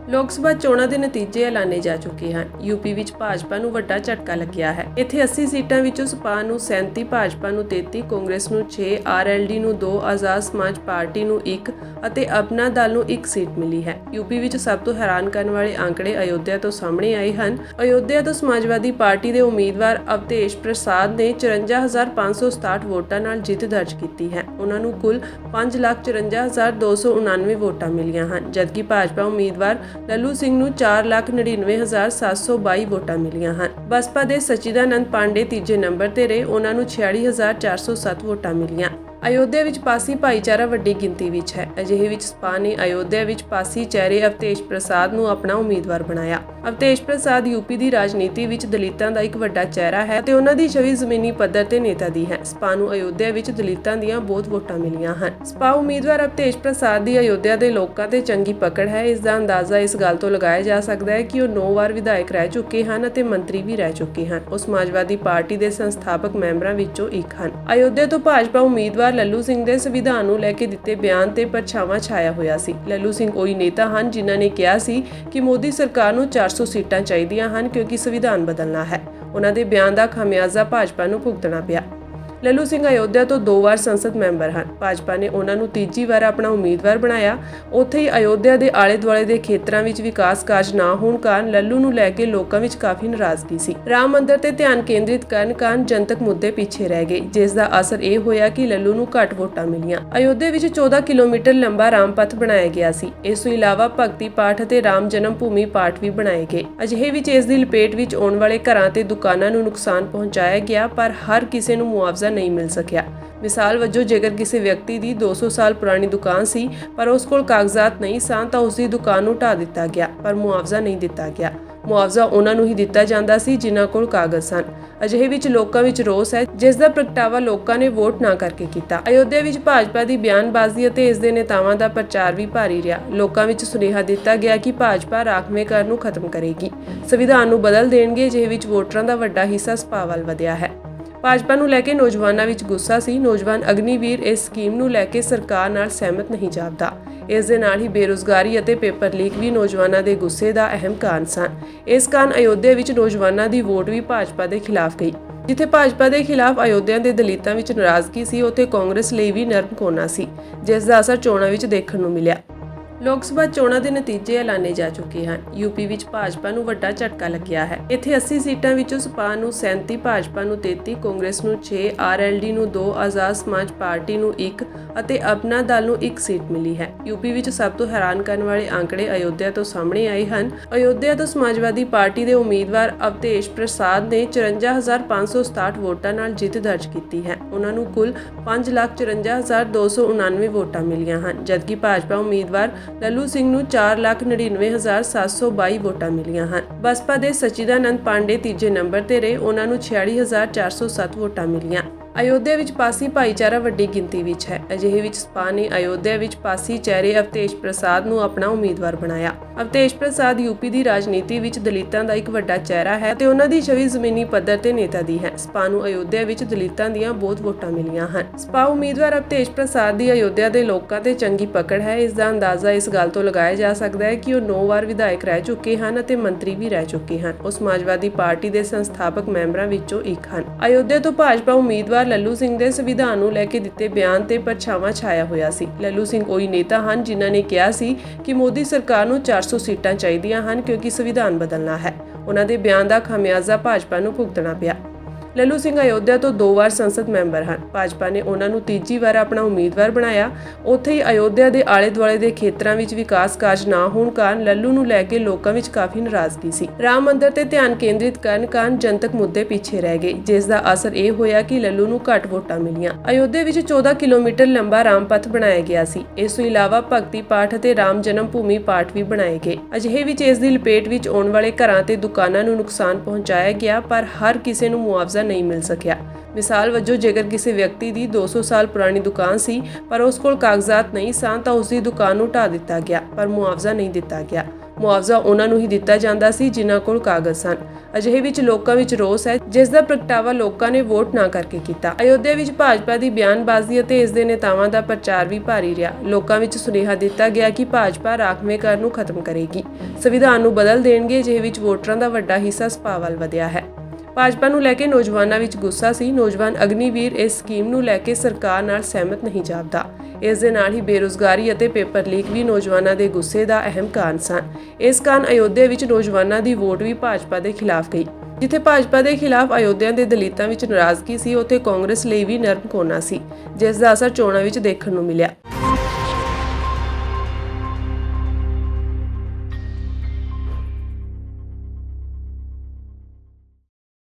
ਲੋਕ ਸਭਾ ਚੋਣਾਂ ਦੇ ਨਤੀਜੇ ਐਲਾਨੇ ਜਾ ਚੁੱਕੇ ਹਨ। ਯੂਪੀ ਵਿੱਚ ਭਾਜਪਾ ਨੂੰ ਵੱਡਾ ਝਟਕਾ ਲੱਗਿਆ ਹੈ। ਇੱਥੇ 80 ਸੀਟਾਂ ਵਿੱਚੋਂ ਸਪਾ ਨੂੰ 37, ਭਾਜਪਾ ਨੂੰ 33, ਕਾਂਗਰਸ ਨੂੰ 6, ਆਰਐਲਡੀ ਨੂੰ 2, ਆਜ਼ਾਦ ਸਮਾਜ ਪਾਰਟੀ ਨੂੰ 1 ਅਤੇ ਆਪਣਾ ਦਲ ਨੂੰ 1 ਸੀਟ ਮਿਲੀ ਹੈ। ਯੂਪੀ ਵਿੱਚ ਸਭ ਤੋਂ ਹੈਰਾਨ ਕਰਨ ਵਾਲੇ ਅੰਕੜੇ ਅਯੋਧਿਆ ਤੋਂ ਸਾਹਮਣੇ ਆਏ ਹਨ। ਅਯੋਧਿਆ ਤੋਂ ਸਮਾਜਵਾਦੀ ਪਾਰਟੀ ਦੇ ਉਮੀਦਵਾਰ ਅਵਤੇਸ਼ ਪ੍ਰਸਾਦ ਨੇ 54,567 ਵੋਟਾਂ ਨਾਲ ਜਿੱਤ ਦਰਜ ਕੀਤੀ ਹੈ। ਉਹਨਾਂ ਨੂੰ ਕੁੱਲ 5,54,299 ਵੋਟਾਂ ਮਿਲੀਆਂ ਹਨ, ਜਦਕਿ ਭਾਜਪਾ ਉਮੀਦਵਾਰ ਲੱਲੂ ਸਿੰਘ ਨੂੰ 4,99,722 ਵੋਟਾਂ ਮਿਲੀਆਂ ਹਨ। ਬਸਪਾ ਦੇ ਸਚਿਦਾਨੰਦ ਪਾਂਡੇ ਤੀਜੇ ਨੰਬਰ ਤੇ ਰਹੇ, ਉਹਨਾਂ ਨੂੰ 46,407 ਵੋਟਾਂ ਮਿਲੀਆਂ। ਅਯੋਧਿਆ ਵਿੱਚ ਪਾਸੀ ਭਾਈਚਾਰਾ ਵੱਡੀ ਗਿਣਤੀ ਵਿੱਚ ਹੈ। ਅਜਿਹੇ ਵਿੱਚ ਸਪਾ ਨੇ ਅਯੋਧਿਆ ਵਿੱਚ ਪਾਸੀ ਚਿਹਰੇ ਅਵਤੇਸ਼ ਪ੍ਰਸਾਦ ਨੂੰ ਆਪਣਾ ਉਮੀਦਵਾਰ ਬਣਾਇਆ। ਅਵਤੇਸ਼ ਪ੍ਰਸਾਦ ਯੂਪੀ ਦੀ ਰਾਜਨੀਤੀ ਵਿੱਚ ਦਲਿਤਾਂ ਦਾ ਇੱਕ ਵੱਡਾ ਚਿਹਰਾ ਹੈ ਅਤੇ ਉਹਨਾਂ ਦੀ ਛਵੀ ਜ਼ਮੀਨੀ ਪੱਧਰ ਤੇ ਨੇਤਾ ਦੀ ਹੈ। ਸਪਾ ਨੂੰ ਅਯੋਧਿਆ ਵਿੱਚ ਦਲਿਤਾਂ ਦੀਆਂ ਬਹੁਤ ਵੋਟਾਂ ਮਿਲੀਆਂ ਹਨ। ਸਪਾ ਉਮੀਦਵਾਰ ਅਵਤੇਸ਼ ਪ੍ਰਸਾਦ ਦੀ ਅਯੋਧਿਆ ਦੇ ਲੋਕਾਂ ਤੇ ਚੰਗੀ ਪਕੜ ਹੈ। ਇਸ ਦਾ ਅੰਦਾਜ਼ਾ ਇਸ ਗੱਲ ਤੋਂ ਲਗਾਇਆ ਜਾ ਸਕਦਾ ਹੈ ਕਿ ਉਹ 9 ਵਾਰ ਵਿਧਾਇਕ ਰਹਿ ਚੁੱਕੇ ਹਨ ਅਤੇ ਮੰਤਰੀ ਵੀ ਰਹਿ ਚੁੱਕੇ ਹਨ। ਉਹ ਸਮਾਜਵਾਦੀ ਪਾਰਟੀ ਦੇ ਸੰਸਥਾਪਕ ਮੈਂਬਰਾਂ ਵਿੱਚੋਂ ਇੱਕ ਹਨ। ਅਯੋਧਿਆ ਤੋਂ ਭਾਜਪਾ ਉਮੀਦਵਾਰ ਲੱਲੂ ਸਿੰਘ ਦੇ ਸੰਵਿਧਾਨ ਨੂੰ ਲੈ ਕੇ ਦਿੱਤੇ ਬਿਆਨ ਤੇ ਪਰਛਾਵਾਂ ਛਾਇਆ ਹੋਇਆ ਸੀ। ਲੱਲੂ ਸਿੰਘ ਉਹੀ ਨੇਤਾ ਹਨ ਜਿਨ੍ਹਾਂ ਨੇ ਕਿਹਾ ਸੀ ਕਿ ਮੋਦੀ ਸਰਕਾਰ ਨੂੰ 400 ਸੀਟਾਂ ਚਾਹੀਦੀਆਂ ਹਨ ਕਿਉਂਕਿ ਸੰਵਿਧਾਨ ਬਦਲਣਾ ਹੈ। ਉਹਨਾਂ ਦੇ ਬਿਆਨ ਦਾ ਖਾਮਿਆਜ਼ਾ ਭਾਜਪਾ ਨੂੰ ਭੁਗਤਣਾ ਪਿਆ। ਲੱਲੂ ਸਿੰਘ ਅਯੋਧਿਆ ਤੋਂ 2 ਵਾਰ ਸੰਸਦ ਮੈਂਬਰ ਹਨ। ਭਾਜਪਾ ਨੇ ਉਹਨਾਂ ਨੂੰ ਤੀਜੀ ਵਾਰ ਆਪਣਾ ਉਮੀਦਵਾਰ ਬਣਾਇਆ। ਉੱਥੇ ਹੀ ਅਯੋਧਿਆ ਦੇ ਆਲੇ-ਦੁਆਲੇ ਦੇ ਖੇਤਰਾਂ ਵਿੱਚ ਵਿਕਾਸ ਕਾਰਜ ਨਾ ਹੋਣ ਕਾਰਨ ਲੱਲੂ ਨੂੰ ਲੈ ਕੇ ਲੋਕਾਂ ਵਿੱਚ ਕਾਫੀ ਨਾਰਾਜ਼ਗੀ ਸੀ। ਰਾਮ ਮੰਦਿਰ ਤੇ ਧਿਆਨ ਕੇਂਦਰਿਤ ਕਰਨ ਕਾਰਨ ਜਨਤਕ ਮੁੱਦੇ ਪਿੱਛੇ ਰਹਿ ਗਏ, ਜਿਸ ਦਾ ਅਸਰ ਇਹ ਹੋਇਆ ਕਿ ਲੱਲੂ ਨੂੰ ਘੱਟ ਵੋਟਾਂ ਮਿਲੀਆਂ। ਅਯੋਧਿਆ ਵਿੱਚ 14 ਕਿਲੋਮੀਟਰ ਲੰਬਾ ਰਾਮ ਪਥ ਬਣਾਇਆ ਗਿਆ ਸੀ। ਇਸ ਤੋਂ ਇਲਾਵਾ ਭਗਤੀ ਪਾਠ ਅਤੇ ਰਾਮ ਜਨਮ ਭੂਮੀ ਪਾਠ ਵੀ ਬਣਾਏ ਗਏ। ਅਜਿਹੇ ਵਿੱਚ ਇਸ ਦੀ ਲਪੇਟ ਵਿੱਚ ਆਉਣ ਵਾਲੇ ਘਰਾਂ ਤੇ ਦੁਕਾਨਾਂ ਨੂੰ ਨੁਕਸਾਨ ਪਹੁੰਚਾਇਆ ਗਿਆ, ਪਰ ਹਰ ਕਿਸੇ ਨੂੰ ਮੁਆਵਜ਼ਾ ਨਹੀਂ ਮਿਲ ਸਕਿਆ। ਮਿਸਾਲ ਵਜੋਂ ਜੇਕਰ ਕਿਸੇ ਵਿਅਕਤੀ ਦੀ 200 ਸਾਲ ਪੁਰਾਣੀ ਦੁਕਾਨ ਸੀ ਪਰ ਉਸ ਕੋਲ ਕਾਗਜ਼ਾਤ ਨਹੀਂ ਸਨ ਤਾਂ ਉਸ ਦੀ ਦੁਕਾਨ ਨੂੰ ਢਾਹ ਦਿੱਤਾ ਗਿਆ, ਪਰ ਮੁਆਵਜ਼ਾ ਨਹੀਂ ਦਿੱਤਾ ਗਿਆ। ਮੁਆਵਜ਼ਾ ਉਹਨਾਂ ਨੂੰ ਹੀ ਦਿੱਤਾ ਜਾਂਦਾ ਸੀ ਜਿਨ੍ਹਾਂ ਕੋਲ ਕਾਗਜ਼ ਸਨ। ਅਜਿਹੇ ਵਿੱਚ ਲੋਕਾਂ ਵਿੱਚ ਰੋਸ ਹੈ, ਜਿਸ ਦਾ ਪ੍ਰਗਟਾਵਾ ਲੋਕਾਂ ਨੇ ਵੋਟ ਨਾ ਕਰਕੇ ਕੀਤਾ। ਅਯੋਧਿਆ ਵਿੱਚ ਭਾਜਪਾ ਦੀ ਬਿਆਨਬਾਜ਼ੀ ਅਤੇ ਇਸ ਦੇ ਨੇਤਾਵਾਂ ਦਾ ਪ੍ਰਚਾਰ ਵੀ ਭਾਰੀ ਰਿਹਾ। ਲੋਕਾਂ ਵਿੱਚ ਸੁਨੇਹਾ ਦਿੱਤਾ ਗਿਆ ਕਿ ਭਾਜਪਾ ਰਾਖਵੇਂਕਰਨ ਨੂੰ ਖਤਮ ਕਰੇਗੀ, ਸੰਵਿਧਾਨ ਨੂੰ ਬਦਲ ਦੇਣਗੇ। ਅਜਿਹੇ ਵਿੱਚ ਵੋਟਰਾਂ ਦਾ ਵੱਡਾ ਹਿੱਸਾ ਸਪਾ ਵੱਲ ਵਧਿਆ ਹੈ। ਭਾਜਪਾ ਨੂੰ ਲੈ ਕੇ ਨੌਜਵਾਨਾਂ ਵਿੱਚ ਗੁੱਸਾ ਸੀ। ਨੌਜਵਾਨ ਅਗਨੀਵੀਰ ਇਸ ਸਕੀਮ ਨੂੰ ਲੈ ਕੇ ਸਰਕਾਰ ਨਾਲ ਸਹਿਮਤ ਨਹੀਂ ਜਾਪਦਾ। ਇਸ ਦੇ ਨਾਲ ਹੀ ਬੇਰੁਜ਼ਗਾਰੀ ਅਤੇ ਪੇਪਰ ਲੀਕ ਵੀ ਨੌਜਵਾਨਾਂ ਦੇ ਗੁੱਸੇ ਦਾ ਅਹਿਮ ਕਾਰਨ ਸਨ। ਇਸ ਕਾਰਨ ਅਯੋਧਿਆ ਵਿੱਚ ਨੌਜਵਾਨਾਂ ਦੀ ਵੋਟ ਵੀ ਭਾਜਪਾ ਦੇ ਖਿਲਾਫ ਗਈ। ਜਿੱਥੇ ਭਾਜਪਾ ਦੇ ਖਿਲਾਫ ਅਯੋਧਿਆ ਦੇ ਦਲਿਤਾਂ ਵਿੱਚ ਨਾਰਾਜ਼ਗੀ ਸੀ, ਉੱਥੇ ਕਾਂਗਰਸ ਲਈ ਵੀ ਨਰਮ ਕੋਨਾ ਸੀ, ਜਿਸ ਦਾ ਅਸਰ ਚੋਣਾਂ ਵਿੱਚ ਦੇਖਣ ਨੂੰ ਮਿਲਿਆ। ਲੋਕ ਸਭਾ ਚੋਣਾਂ ਦੇ ਨਤੀਜੇ ਐਲਾਨੇ ਜਾ ਚੁੱਕੇ ਹਨ। ਯੂਪੀ ਵਿੱਚ ਭਾਜਪਾ ਨੂੰ ਵੱਡਾ ਝਟਕਾ ਲੱਗਿਆ ਹੈ। ਇੱਥੇ 80 ਸੀਟਾਂ ਵਿੱਚੋਂ ਸਪਾ ਨੂੰ 37, ਭਾਜਪਾ ਨੂੰ 33, ਕਾਂਗਰਸ ਨੂੰ 6, ਆਰਐਲਡੀ ਨੂੰ 2, ਆਜ਼ਾਦ ਸਮਾਜ ਪਾਰਟੀ ਨੂੰ 1 ਅਤੇ ਆਪਣਾ ਦਲ ਨੂੰ 1 ਸੀਟ ਮਿਲੀ ਹੈ। ਯੂਪੀ ਵਿੱਚ ਸਭ ਤੋਂ ਹੈਰਾਨ ਕਰਨ ਵਾਲੇ ਅੰਕੜੇ ਅਯੋਧਿਆ ਤੋਂ ਸਾਹਮਣੇ ਆਏ ਹਨ। ਅਯੋਧਿਆ ਤੋਂ ਸਮਾਜਵਾਦੀ ਪਾਰਟੀ ਦੇ ਉਮੀਦਵਾਰ ਅਵਤੇਸ਼ ਪ੍ਰਸਾਦ ਨੇ 54,567 ਵੋਟਾਂ ਨਾਲ ਜਿੱਤ ਦਰਜ ਕੀਤੀ ਹੈ। ਉਹਨਾਂ ਨੂੰ ਕੁੱਲ 5,54,299 ਵੋਟਾਂ ਮਿਲੀਆਂ ਹਨ, ਜਦਕਿ ਭਾਜਪਾ ਉਮੀਦਵਾਰ ਲੱਲੂ ਸਿੰਘ ਨੂੰ 4,99,722 ਵੋਟਾਂ ਮਿਲੀਆਂ ਹਨ। ਬਸਪਾ ਦੇ ਸਚਿਦਾਨੰਦ ਪਾਂਡੇ ਤੀਜੇ ਨੰਬਰ ਤੇ ਰਹੇ, ਉਹਨਾਂ ਨੂੰ 46,407 ਵੋਟਾਂ ਮਿਲੀਆਂ। ਅਯੋਧਿਆ ਵਿੱਚ ਪਾਸੀ ਭਾਈਚਾਰਾ ਵੱਡੀ ਗਿਣਤੀ ਵਿੱਚ ਹੈ। ਅਜਿਹੇ ਵਿੱਚ ਸਪਾ ਨੇ ਅਯੋਧਿਆ ਵਿੱਚ ਪਾਸੀ ਚਿਹਰੇ ਅਵਤੇਸ਼ ਪ੍ਰਸਾਦ ਨੂੰ ਆਪਣਾ ਉਮੀਦਵਾਰ ਬਣਾਇਆ। ਅਵਤੇਸ਼ ਪ੍ਰਸਾਦ ਯੂਪੀ ਦੀ ਰਾਜਨੀਤੀ ਵਿੱਚ ਦਲਿਤਾਂ ਦਾ ਇੱਕ ਵੱਡਾ ਚਿਹਰਾ ਹੈ ਅਤੇ ਉਹਨਾਂ ਦੀ ਛਵੀ ਜ਼ਮੀਨੀ ਪੱਧਰ ਤੇ ਨੇਤਾ ਦੀ ਹੈ। ਸਪਾ ਨੂੰ ਅਯੋਧਿਆ ਵਿੱਚ ਦਲਿਤਾਂ ਦੀਆਂ ਬਹੁਤ ਵੋਟਾਂ ਮਿਲੀਆਂ ਹਨ। ਸਪਾ ਉਮੀਦਵਾਰ ਅਵਤੇਸ਼ ਪ੍ਰਸਾਦ ਦੀ ਅਯੋਧਿਆ ਦੇ ਲੋਕਾਂ ਤੇ ਚੰਗੀ ਪਕੜ ਹੈ। ਇਸ ਦਾ ਅੰਦਾਜ਼ਾ ਇਸ ਗੱਲ ਤੋਂ ਲਗਾਇਆ ਜਾ ਸਕਦਾ ਹੈ ਕਿ ਉਹ 9 ਵਾਰ ਵਿਧਾਇਕ ਰਹਿ ਚੁੱਕੇ ਹਨ ਅਤੇ ਮੰਤਰੀ ਵੀ ਰਹਿ ਚੁੱਕੇ ਹਨ। ਉਹ ਸਮਾਜਵਾਦੀ ਪਾਰਟੀ ਦੇ ਸੰਸਥਾਪਕ ਮੈਂਬਰਾਂ ਵਿੱਚੋਂ ਇੱਕ ਹਨ। ਅਯੋਧਿਆ ਤੋਂ ਭਾਜਪਾ ਉਮੀਦਵਾਰ ਲੱਲੂ ਸਿੰਘ ਦੇ ਸੰਵਿਧਾਨ ਨੂੰ ਲੈ ਕੇ ਦਿੱਤੇ ਬਿਆਨ ਤੇ ਪਰਛਾਵਾਂ ਛਾਇਆ ਹੋਇਆ ਸੀ। ਲੱਲੂ ਸਿੰਘ ਉਹੀ ਨੇਤਾ ਹਨ ਜਿਨ੍ਹਾਂ ਨੇ ਕਿਹਾ ਸੀ ਕਿ ਮੋਦੀ ਸਰਕਾਰ ਨੂੰ 400 ਸੀਟਾਂ ਚਾਹੀਦੀਆਂ ਹਨ ਕਿਉਂਕਿ ਸੰਵਿਧਾਨ ਬਦਲਣਾ ਹੈ। ਉਹਨਾਂ ਦੇ ਬਿਆਨ ਦਾ ਖਾਮਿਆਜ਼ਾ ਭਾਜਪਾ ਨੂੰ ਭੁਗਤਣਾ ਪਿਆ। ਲੱਲੂ ਸਿੰਘ ਅਯੋਧਿਆ ਤੋਂ 2 ਵਾਰ ਸੰਸਦ ਮੈਂਬਰ ਹਨ। ਭਾਜਪਾ ਨੇ ਉਹਨਾਂ ਨੂੰ ਤੀਜੀ ਵਾਰ ਆਪਣਾ ਉਮੀਦਵਾਰ ਬਣਾਇਆ। ਉੱਥੇ ਹੀ ਅਯੋਧਿਆ ਦੇ ਆਲੇ-ਦੁਆਲੇ ਦੇ ਖੇਤਰਾਂ ਵਿੱਚ ਵਿਕਾਸ ਕਾਰਜ ਨਾ ਹੋਣ ਕਾਰਨ ਲੱਲੂ ਨੂੰ ਲੈ ਕੇ ਲੋਕਾਂ ਵਿੱਚ ਕਾਫੀ ਨਾਰਾਜ਼ਗੀ ਸੀ। ਰਾਮ ਮੰਦਿਰ ਤੇ ਧਿਆਨ ਕੇਂਦਰਿਤ ਕਰਨ ਕਾਰਨ ਜਨਤਕ ਮੁੱਦੇ ਪਿੱਛੇ ਰਹਿ ਗਏ, ਜਿਸ ਦਾ ਅਸਰ ਇਹ ਹੋਇਆ ਕਿ ਲੱਲੂ ਨੂੰ ਘੱਟ ਵੋਟਾਂ ਮਿਲੀਆਂ। ਅਯੋਧਿਆ ਵਿੱਚ 14 ਕਿਲੋਮੀਟਰ ਲੰਬਾ ਰਾਮ ਪਥ ਬਣਾਇਆ ਗਿਆ ਸੀ। ਇਸ ਤੋਂ ਇਲਾਵਾ ਭਗਤੀ ਪਾਠ ਅਤੇ ਰਾਮ ਜਨਮ ਭੂਮੀ ਪਾਠ ਵੀ ਬਣਾਏ ਗਏ। ਅਜਿਹੇ ਵਿੱਚ ਇਸ ਦੀ ਲਪੇਟ ਵਿੱਚ ਆਉਣ ਵਾਲੇ ਘਰਾਂ ਤੇ ਦੁਕਾਨਾਂ ਨੂੰ ਨੁਕਸਾਨ ਪਹੁੰਚਾਇਆ ਗਿਆ, ਪਰ ਹਰ ਕਿਸੇ ਨੂੰ ਮੁਆਵਜ਼ਾ ਨਹੀਂ ਮਿਲ ਸਕਿਆ। ਮਿਸਾਲ ਵਜੋਂ ਜੇਕਰ ਕਿਸੇ ਵਿਅਕਤੀ ਦੀ 200 ਸਾਲ ਪੁਰਾਣੀ ਦੁਕਾਨ ਸੀ ਪਰ ਉਸ ਕੋਲ ਕਾਗਜ਼ਾਤ ਨਹੀਂ ਸਨ ਤਾਂ ਉਸ ਦੀ ਦੁਕਾਨ ਨੂੰ ਢਾਹ ਦਿੱਤਾ ਗਿਆ ਪਰ ਮੁਆਵਜ਼ਾ ਨਹੀਂ ਦਿੱਤਾ ਗਿਆ। ਮੁਆਵਜ਼ਾ ਉਹਨਾਂ ਨੂੰ ਹੀ ਦਿੱਤਾ ਜਾਂਦਾ ਸੀ ਜਿਨ੍ਹਾਂ ਕੋਲ ਕਾਗਜ਼ ਸਨ। ਅਜਿਹੇ ਵਿੱਚ ਲੋਕਾਂ ਵਿੱਚ ਰੋਸ ਹੈ ਜਿਸ ਦਾ ਪ੍ਰਗਟਾਵਾ ਲੋਕਾਂ ਨੇ ਵੋਟ ਨਾ ਕਰਕੇ ਕੀਤਾ। ਅਯੋਧਿਆ ਵਿੱਚ ਭਾਜਪਾ ਦੀ ਬਿਆਨਬਾਜ਼ੀ ਅਤੇ ਇਸ ਦੇ ਨੇਤਾਵਾਂ ਦਾ ਪ੍ਰਚਾਰ ਵੀ ਭਾਰੀ ਰਿਹਾ। ਲੋਕਾਂ ਵਿੱਚ ਸੁਨੇਹਾ ਦਿੱਤਾ ਗਿਆ ਕਿ ਭਾਜਪਾ ਰਾਖਵੇਂ ਕਰ ਨੂੰ ਖਤਮ ਕਰੇਗੀ, ਸੰਵਿਧਾਨ ਨੂੰ ਬਦਲ ਦੇਣਗੇ। ਅਜਿਹੇ ਵਿੱਚ ਵੋਟਰਾਂ ਦਾ ਵੱਡਾ ਹਿੱਸਾ ਸਪਾ ਵੱਲ ਵਧਿਆ ਹੈ। ਭਾਜਪਾ ਨੂੰ ਲੈ ਕੇ ਨੌਜਵਾਨਾਂ ਵਿੱਚ ਗੁੱਸਾ ਸੀ। ਨੌਜਵਾਨ ਅਗਨੀਵੀਰ ਇਸ ਸਕੀਮ ਨੂੰ ਲੈ ਕੇ ਸਰਕਾਰ ਨਾਲ ਸਹਿਮਤ ਨਹੀਂ ਜਾਪਦਾ। ਇਸ ਦੇ ਨਾਲ ਹੀ ਬੇਰੁਜ਼ਗਾਰੀ ਅਤੇ ਪੇਪਰ ਲੀਕ ਵੀ ਨੌਜਵਾਨਾਂ ਦੇ ਗੁੱਸੇ ਦਾ ਅਹਿਮ ਕਾਰਨ ਸਨ। ਇਸ ਕਾਰਨ ਅਯੋਧਿਆ ਵਿੱਚ ਨੌਜਵਾਨਾਂ ਦੀ ਵੋਟ ਵੀ ਭਾਜਪਾ ਦੇ ਖਿਲਾਫ ਗਈ। ਜਿੱਥੇ ਭਾਜਪਾ ਦੇ ਖਿਲਾਫ ਅਯੋਧਿਆ ਦੇ ਦਲਿਤਾਂ ਵਿੱਚ ਨਾਰਾਜ਼ਗੀ ਸੀ, ਉੱਥੇ ਕਾਂਗਰਸ ਲਈ ਵੀ ਨਰਮ ਕੋਨਾ ਸੀ, ਜਿਸ ਦਾ ਅਸਰ ਚੋਣਾਂ ਵਿੱਚ ਦੇਖਣ ਨੂੰ ਮਿਲਿਆ।